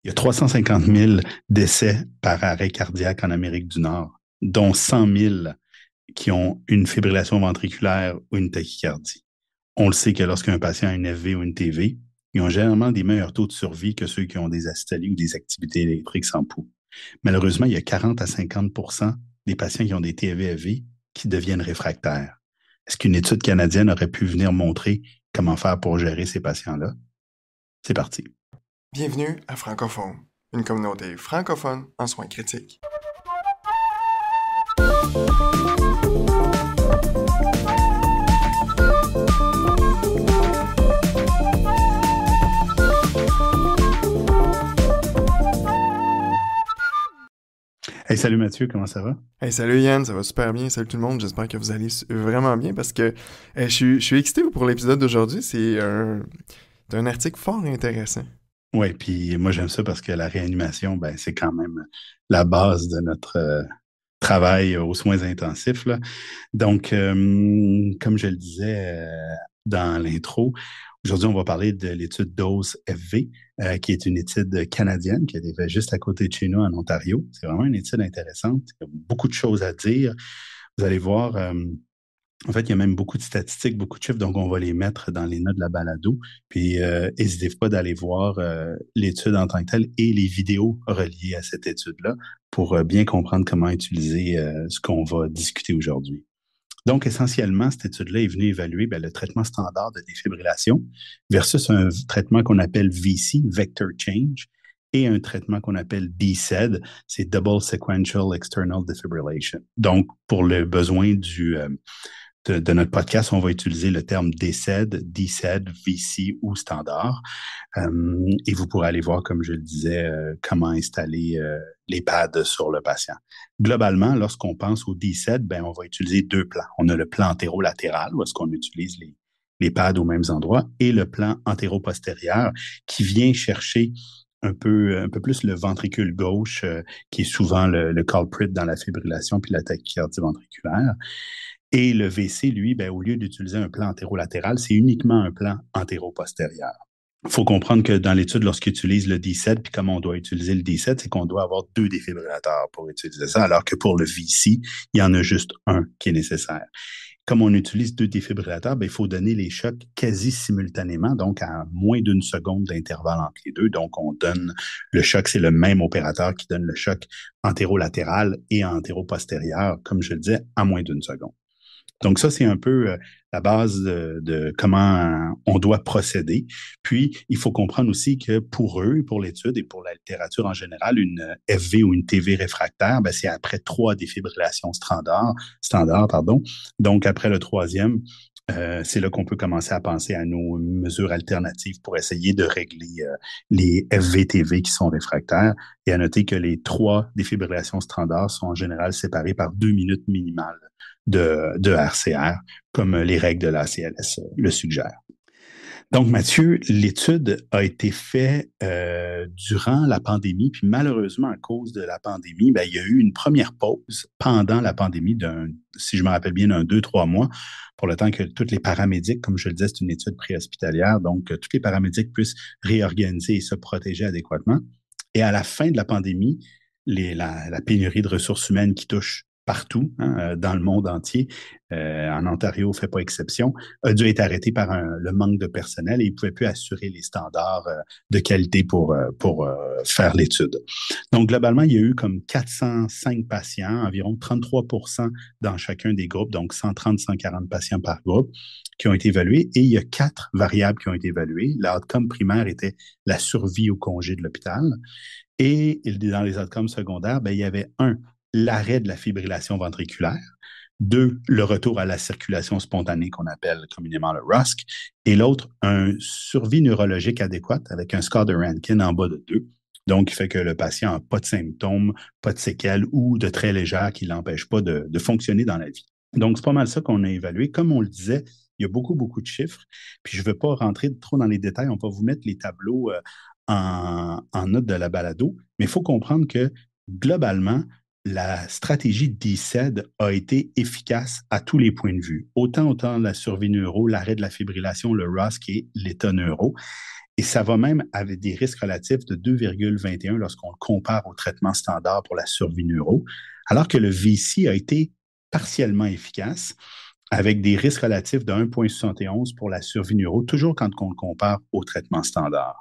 Il y a 350 000 décès par arrêt cardiaque en Amérique du Nord, dont 100 000 qui ont une fibrillation ventriculaire ou une tachycardie. On le sait que lorsqu'un patient a une FV ou une TV, ils ont généralement des meilleurs taux de survie que ceux qui ont des asystolies ou des activités électriques sans pouls. Malheureusement, il y a 40 à 50 des patients qui ont des TV-FV qui deviennent réfractaires. Est-ce qu'une étude canadienne aurait pu venir montrer comment faire pour gérer ces patients-là? C'est parti. Bienvenue à Francophone, une communauté francophone en soins critiques. Hey, salut Mathieu, comment ça va? Hey, salut Yann, ça va super bien. Salut tout le monde, j'espère que vous allez vraiment bien parce que je suis excité pour l'épisode d'aujourd'hui. C'est un article fort intéressant. Oui, puis moi j'aime ça parce que la réanimation, ben, c'est quand même la base de notre travail aux soins intensifs, là. Donc, comme je le disais dans l'intro, aujourd'hui on va parler de l'étude DOSE-FV, qui est une étude canadienne qui a été faite juste à côté de chez nous en Ontario. C'est vraiment une étude intéressante. Il y a beaucoup de choses à dire. Vous allez voir. En fait, il y a même beaucoup de statistiques, beaucoup de chiffres, donc on va les mettre dans les notes de la balado. Puis, n'hésitez pas d'aller voir l'étude en tant que telle et les vidéos reliées à cette étude-là pour bien comprendre comment utiliser ce qu'on va discuter aujourd'hui. Donc, essentiellement, cette étude-là est venue évaluer le traitement standard de défibrillation versus un traitement qu'on appelle VC, Vector Change, et un traitement qu'on appelle DSED, c'est Double Sequential External Defibrillation. Donc, pour le besoin de notre podcast, on va utiliser le terme DSED, VC ou standard. Et vous pourrez aller voir, comme je le disais, comment installer les pads sur le patient. Globalement, lorsqu'on pense au DSED, on va utiliser deux plans. On a le plan antérolatéral, où est-ce qu'on utilise les pads aux mêmes endroits, et le plan antéro-postérieur, qui vient chercher un peu plus le ventricule gauche, qui est souvent le culprit dans la fibrillation puis la tachycardie ventriculaire. Et le VC, lui, au lieu d'utiliser un plan antérolatéral, c'est uniquement un plan antéro-postérieur. Il faut comprendre que dans l'étude, lorsqu'il utilise le D7, puis comment on doit utiliser le D7, c'est qu'on doit avoir deux défibrillateurs pour utiliser ça, alors que pour le VC, il y en a juste un qui est nécessaire. Comme on utilise deux défibrillateurs, il faut donner les chocs quasi simultanément, donc à moins d'une seconde d'intervalle entre les deux. Donc, on donne le choc, c'est le même opérateur qui donne le choc antérolatéral et antéro-postérieur, comme je le disais, à moins d'une seconde. Donc ça, c'est un peu la base de comment on doit procéder. Puis, il faut comprendre aussi que pour eux, pour l'étude et pour la littérature en général, une FV ou une TV réfractaire, c'est après 3 défibrillations standard, pardon. Donc, après le troisième, c'est là qu'on peut commencer à penser à nos mesures alternatives pour essayer de régler les FV-TV qui sont réfractaires. Et à noter que les 3 défibrillations standards sont en général séparées par 2 minutes minimales de RCR, comme les règles de la CLS le suggèrent. Donc, Mathieu, l'étude a été faite durant la pandémie, puis malheureusement, à cause de la pandémie, il y a eu une première pause pendant la pandémie si je me rappelle bien, d'un 2-3 mois, pour le temps que tous les paramédics, comme je le disais, c'est une étude préhospitalière, donc tous les paramédics puissent réorganiser et se protéger adéquatement. Et à la fin de la pandémie, la pénurie de ressources humaines qui touche partout dans le monde entier, en Ontario ne fait pas exception, a dû être arrêté par le manque de personnel et il ne pouvait plus assurer les standards de qualité pour faire l'étude. Donc, globalement, il y a eu comme 405 patients, environ 33 dans chacun des groupes, donc 130-140 patients par groupe qui ont été évalués et il y a 4 variables qui ont été évaluées. L'outcome primaire était la survie au congé de l'hôpital et dans les outcomes secondaires, il y avait l'arrêt de la fibrillation ventriculaire. 2, le retour à la circulation spontanée qu'on appelle communément le RUSC. Et l'autre, un survie neurologique adéquate avec un score de Rankin en bas de 2. Donc, qui fait que le patient n'a pas de symptômes, pas de séquelles ou de très légères qui ne l'empêchent pas de fonctionner dans la vie. Donc, c'est pas mal ça qu'on a évalué. Comme on le disait, il y a beaucoup, beaucoup de chiffres. Puis, je ne veux pas rentrer trop dans les détails. On va vous mettre les tableaux en note de la balado. Mais il faut comprendre que, globalement, la stratégie DSED a été efficace à tous les points de vue. Autant la survie neuro, l'arrêt de la fibrillation, le RUSC et l'état neuro. Et ça va même avec des risques relatifs de 2,21 lorsqu'on le compare au traitement standard pour la survie neuro, alors que le VC a été partiellement efficace avec des risques relatifs de 1,71 pour la survie neuro, toujours quand on le compare au traitement standard.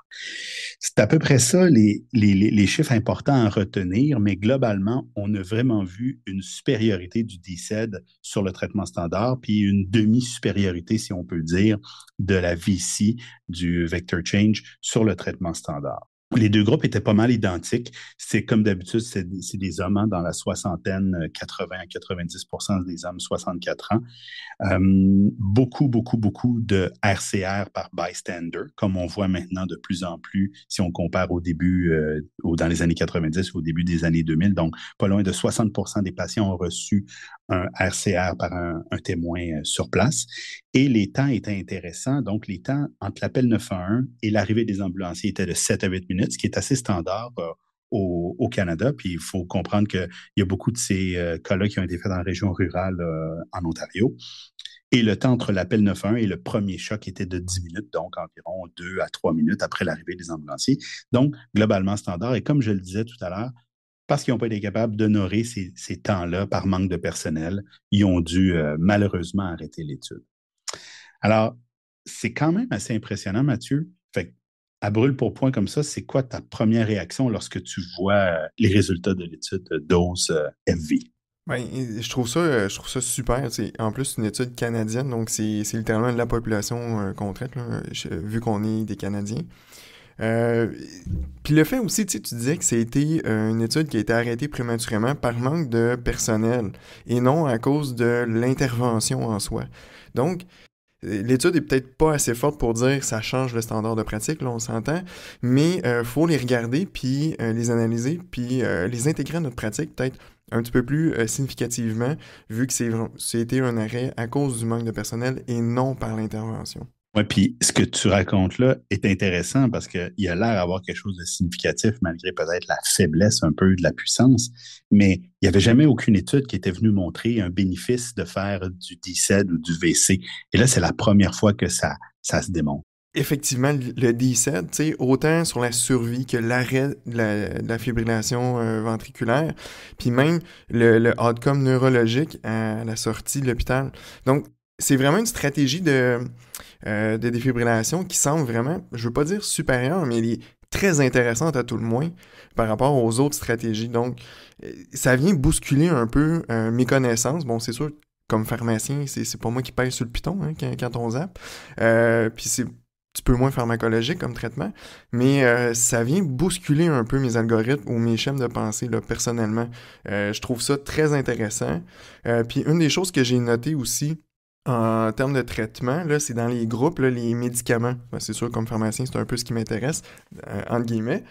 C'est à peu près ça les chiffres importants à retenir, mais globalement, on a vraiment vu une supériorité du DCED sur le traitement standard, puis une demi-supériorité, si on peut dire, de la VC, du Vector Change, sur le traitement standard. Les deux groupes étaient pas mal identiques. C'est comme d'habitude, c'est des hommes dans la soixantaine, 80 à 90 des hommes 64 ans. Beaucoup de RCR par bystander, comme on voit maintenant de plus en plus si on compare au début, dans les années 90 ou au début des années 2000. Donc, pas loin de 60 des patients ont reçu un RCR par un témoin sur place. Et les temps étaient intéressants. Donc, les temps entre l'appel 911 et l'arrivée des ambulanciers étaient de 7 à 8 minutes, ce qui est assez standard au Canada. Puis, il faut comprendre qu'il y a beaucoup de ces cas-là qui ont été faits dans la région rurale en Ontario. Et le temps entre l'appel 911 et le premier choc était de 10 minutes, donc environ 2 à 3 minutes après l'arrivée des ambulanciers. Donc, globalement standard. Et comme je le disais tout à l'heure, parce qu'ils n'ont pas été capables d'honorer ces temps-là par manque de personnel, ils ont dû malheureusement arrêter l'étude. Alors, c'est quand même assez impressionnant, Mathieu. Fait à brûle pour point comme ça, c'est quoi ta première réaction lorsque tu vois les résultats de l'étude de dose FV? Ben, je trouve ça super. C'est en plus une étude canadienne, donc c'est littéralement de la population qu'on traite, là, vu qu'on est des Canadiens. Euh, Puis le fait aussi, tu disais que c'était une étude qui a été arrêtée prématurément par manque de personnel et non à cause de l'intervention en soi. Donc, l'étude est peut-être pas assez forte pour dire que ça change le standard de pratique, là on s'entend, mais faut les regarder, puis les analyser, puis les intégrer à notre pratique peut-être un petit peu plus significativement, vu que c'était un arrêt à cause du manque de personnel et non par l'intervention. Oui, puis ce que tu racontes là est intéressant parce qu'il a l'air d'avoir quelque chose de significatif malgré peut-être la faiblesse un peu de la puissance, mais il n'y avait jamais aucune étude qui était venue montrer un bénéfice de faire du DCED ou du VC. Et là, c'est la première fois que ça se démontre. Effectivement, le DCED, tu sais, autant sur la survie que l'arrêt de la fibrillation ventriculaire, puis même le outcome neurologique à la sortie de l'hôpital. Donc, c'est vraiment une stratégie de défibrillation qui semble vraiment, je veux pas dire supérieure, mais elle est très intéressante à tout le moins par rapport aux autres stratégies. Donc, ça vient bousculer un peu mes connaissances. Bon, c'est sûr, comme pharmacien, c'est pas moi qui pèse sur le piton hein, quand on zappe. Puis c'est un petit peu moins pharmacologique comme traitement, mais ça vient bousculer un peu mes algorithmes ou mes schèmes de pensée, là, personnellement. Je trouve ça très intéressant. Puis une des choses que j'ai notées aussi, en termes de traitement, là, c'est dans les groupes, là, les médicaments. Ben, c'est sûr, comme pharmacien, c'est un peu ce qui m'intéresse, entre guillemets.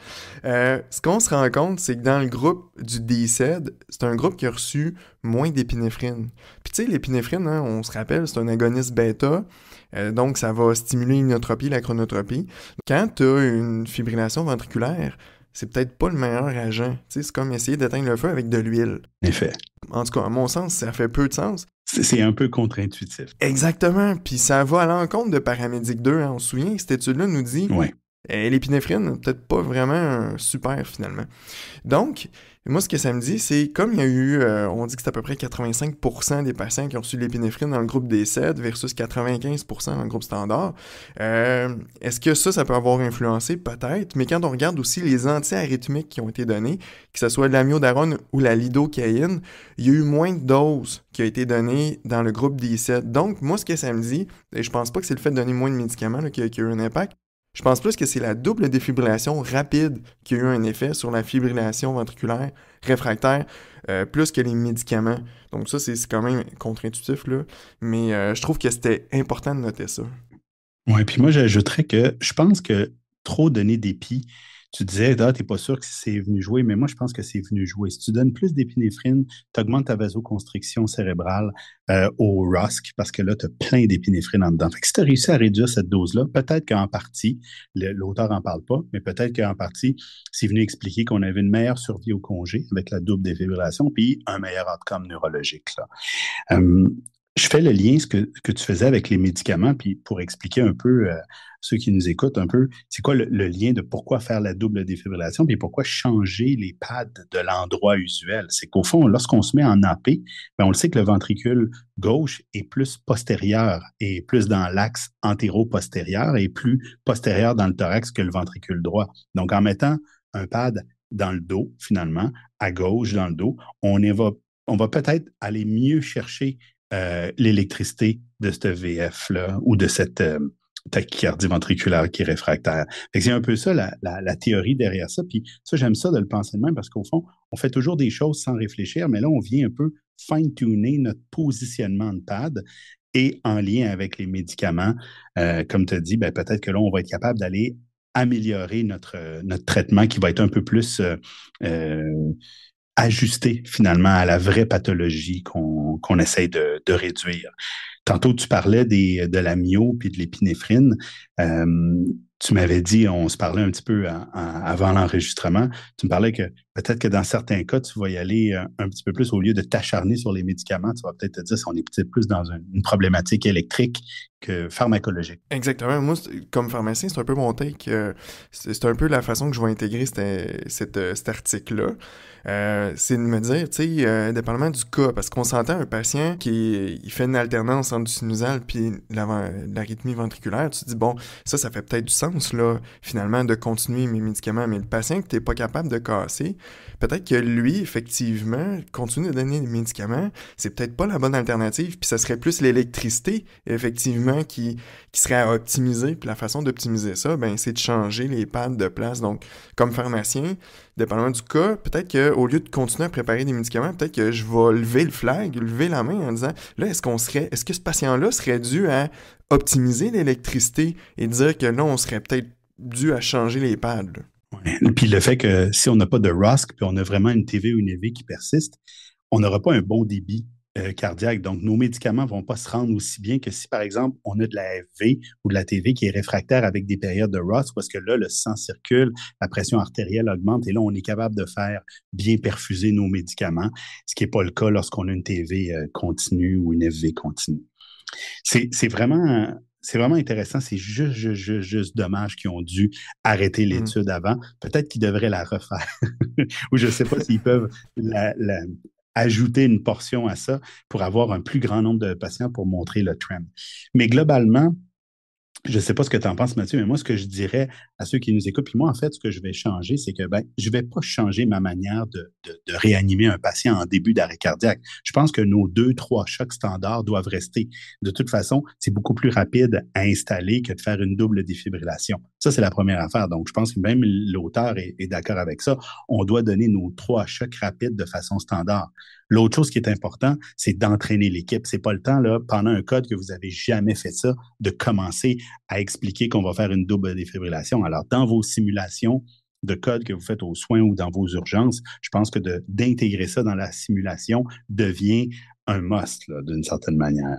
Ce qu'on se rend compte, c'est que dans le groupe du DCED, c'est un groupe qui a reçu moins d'épinéphrine. Puis tu sais, l'épinéphrine, hein, on se rappelle, c'est un agoniste bêta. Donc, ça va stimuler l'inotropie, la chronotropie. Quand tu as une fibrillation ventriculaire, c'est peut-être pas le meilleur agent. Tu sais, c'est comme essayer d'éteindre le feu avec de l'huile. En effet. En tout cas, à mon sens, ça fait peu de sens. C'est un peu contre-intuitif. Exactement. Puis ça va à l'encontre de Paramédic 2. Hein. On se souvient que cette étude-là nous dit Ouais. l'épinéphrine, peut-être pas vraiment super finalement. Donc, moi, ce que ça me dit, c'est comme il y a eu, on dit que c'est à peu près 85% des patients qui ont reçu de l'épinéphrine dans le groupe des CED versus 95% dans le groupe standard. Est-ce que ça peut avoir influencé? Peut-être. Mais quand on regarde aussi les antiarythmiques qui ont été donnés, que ce soit l'amiodarone ou la lidocaïne, il y a eu moins de doses qui ont été données dans le groupe des CED. Donc, moi, ce que ça me dit, et je pense pas que c'est le fait de donner moins de médicaments là, qui a eu un impact, je pense plus que c'est la double défibrillation rapide qui a eu un effet sur la fibrillation ventriculaire réfractaire, plus que les médicaments. Donc ça, c'est quand même contre-intuitif, là. Mais je trouve que c'était important de noter ça. Oui, puis moi, j'ajouterais que je pense que trop donner d'épi, tu disais, ah, t'es pas sûr que c'est venu jouer, mais moi, je pense que c'est venu jouer. Si tu donnes plus d'épinéphrine, tu augmentes ta vasoconstriction cérébrale au ROSC, parce que là, tu as plein d'épinéphrine en dedans. Fait que si tu as réussi à réduire cette dose-là, peut-être qu'en partie, l'auteur n'en parle pas, mais peut-être qu'en partie, c'est venu expliquer qu'on avait une meilleure survie au congé avec la double défibrillation, puis un meilleur outcome neurologique, là. Euh, je fais le lien que tu faisais avec les médicaments, puis pour expliquer un peu ceux qui nous écoutent un peu, c'est quoi le lien de pourquoi faire la double défibrillation, puis pourquoi changer les pads de l'endroit usuel. C'est qu'au fond, lorsqu'on se met en AP, ben on le sait que le ventricule gauche est plus postérieur et plus dans l'axe antéro-postérieur et plus postérieur dans le thorax que le ventricule droit. Donc, en mettant un pad dans le dos, finalement, à gauche dans le dos, on va peut-être aller mieux chercher l'électricité de ce VF-là ou de cette tachycardie ventriculaire qui est réfractaire. C'est un peu ça la théorie derrière ça. Puis ça, j'aime ça de le penser de même parce qu'au fond, on fait toujours des choses sans réfléchir, mais là, on vient un peu fine-tuner notre positionnement de pad et en lien avec les médicaments, comme tu as dit, ben, peut-être que là, on va être capable d'aller améliorer notre traitement qui va être un peu plus ajusté finalement à la vraie pathologie qu'on essaye de réduire. Tantôt, tu parlais de la myo puis de l'épinéphrine. Tu m'avais dit, on se parlait un petit peu avant l'enregistrement, tu me parlais que peut-être que dans certains cas, tu vas y aller un petit peu plus au lieu de t'acharner sur les médicaments, tu vas peut-être te dire si on est peut-être plus dans une problématique électrique que pharmacologique. Exactement. Moi, comme pharmacien, c'est un peu mon take. C'est un peu la façon que je vais intégrer cet article-là. C'est de me dire, tu sais, dépendamment du cas, parce qu'on s'entend un patient il fait une alternance entre du sinusal puis l'arythmie ventriculaire, tu te dis, bon, ça fait peut-être du sens, là, finalement, de continuer mes médicaments. Mais le patient que tu n'es pas capable de casser, peut-être que lui, effectivement, continuer de donner des médicaments, c'est peut-être pas la bonne alternative, puis ça serait plus l'électricité, effectivement, qui serait à optimiser. Puis la façon d'optimiser ça, ben, c'est de changer les pads de place. Donc, comme pharmacien, dépendamment du cas, peut-être qu'au lieu de continuer à préparer des médicaments, peut-être que je vais lever le flag, lever la main en disant, là, est-ce que ce patient-là serait dû à optimiser l'électricité et dire que là, on serait peut-être dû à changer les pads, là. Ouais. Puis le fait que si on n'a pas de ROSC, puis on a vraiment une TV ou une EV qui persiste, on n'aura pas un bon débit cardiaque. Donc, nos médicaments ne vont pas se rendre aussi bien que si, par exemple, on a de la FV ou de la TV qui est réfractaire avec des périodes de ROSC, parce que là, le sang circule, la pression artérielle augmente et là, on est capable de faire bien perfuser nos médicaments, ce qui n'est pas le cas lorsqu'on a une TV continue ou une FV continue. C'est vraiment intéressant. C'est juste dommage qu'ils ont dû arrêter l'étude avant. Peut-être qu'ils devraient la refaire. Ou je ne sais pas s'ils peuvent ajouter une portion à ça pour avoir un plus grand nombre de patients pour montrer le trend. Mais globalement, je ne sais pas ce que tu en penses, Mathieu, mais moi, ce que je dirais à ceux qui nous écoutent, puis moi, en fait, ce que je vais changer, c'est que je ne vais pas changer ma manière de réanimer un patient en début d'arrêt cardiaque. Je pense que nos 2-3 chocs standards doivent rester. De toute façon, c'est beaucoup plus rapide à installer que de faire une double défibrillation. Ça, c'est la première affaire. Donc, je pense que même l'auteur est d'accord avec ça. On doit donner nos 3 chocs rapides de façon standard. L'autre chose qui est important, c'est d'entraîner l'équipe. C'est pas le temps, là, pendant un code que vous avez jamais fait ça, de commencer à expliquer qu'on va faire une double défibrillation. Alors, dans vos simulations de code que vous faites aux soins ou dans vos urgences, je pense que d'intégrer ça dans la simulation devient un must, là, d'une certaine manière.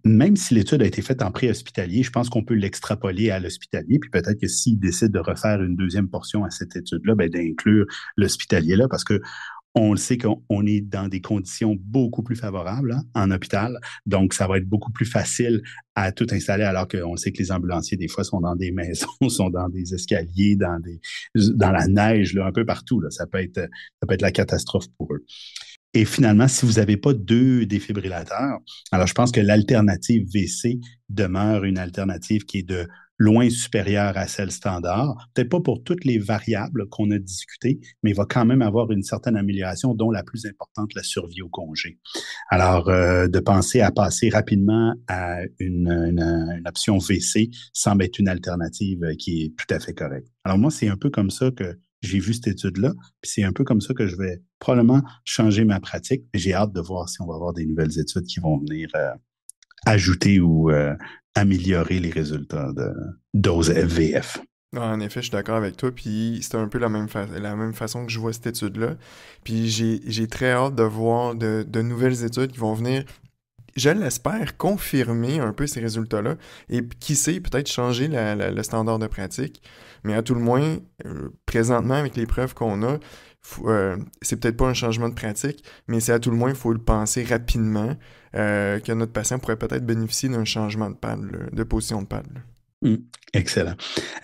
Même si l'étude a été faite en pré-hospitalier, je pense qu'on peut l'extrapoler à l'hospitalier, puis peut-être que s'ils décident de refaire une deuxième portion à cette étude-là, ben, d'inclure l'hospitalier là, parce que on le sait qu'on est dans des conditions beaucoup plus favorables hein, en hôpital, donc ça va être beaucoup plus facile à tout installer, alors qu'on sait que les ambulanciers, des fois, sont dans des maisons, sont dans des escaliers, dans la neige, là, un peu partout. Là. Ça peut être la catastrophe pour eux. Et finalement, si vous n'avez pas 2 défibrillateurs, alors je pense que l'alternative VC demeure une alternative qui est de loin supérieure à celle standard. Peut-être pas pour toutes les variables qu'on a discutées, mais il va quand même avoir une certaine amélioration, dont la plus importante, la survie au congé. Alors, de penser à passer rapidement à une option VC semble être une alternative qui est tout à fait correcte. Alors moi, c'est un peu comme ça que j'ai vu cette étude-là, puis c'est un peu comme ça que je vais probablement changer ma pratique. J'ai hâte de voir si on va avoir des nouvelles études qui vont venir ajouter ou améliorer les résultats de dose FVF. Non, en effet, je suis d'accord avec toi, puis c'est un peu la même façon que je vois cette étude-là. Puis j'ai très hâte de voir de nouvelles études qui vont venir je l'espère, confirmer un peu ces résultats-là et qui sait, peut-être changer le standard de pratique. Mais à tout le moins, présentement, avec les preuves qu'on a, c'est peut-être pas un changement de pratique, mais c'est à tout le moins, il faut le penser rapidement, que notre patient pourrait peut-être bénéficier d'un changement de paddle, de position de paddle. Excellent.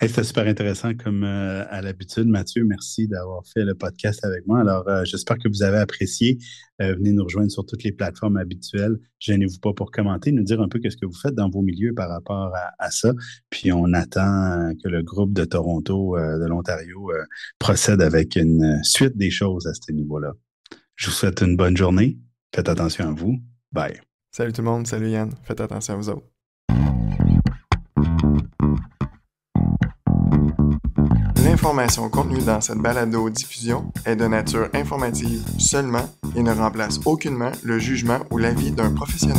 Hey, c'était super intéressant comme à l'habitude. Mathieu, merci d'avoir fait le podcast avec moi. Alors, j'espère que vous avez apprécié. Venez nous rejoindre sur toutes les plateformes habituelles. Gênez-vous pas pour commenter, nous dire un peu qu'est-ce que vous faites dans vos milieux par rapport à ça. Puis, on attend que le groupe de Toronto, de l'Ontario, procède avec une suite des choses à ce niveau-là. Je vous souhaite une bonne journée. Faites attention à vous. Bye. Salut tout le monde. Salut Yann. Faites attention à vous autres. L'information contenue dans cette balado-diffusion est de nature informative seulement et ne remplace aucunement le jugement ou l'avis d'un professionnel.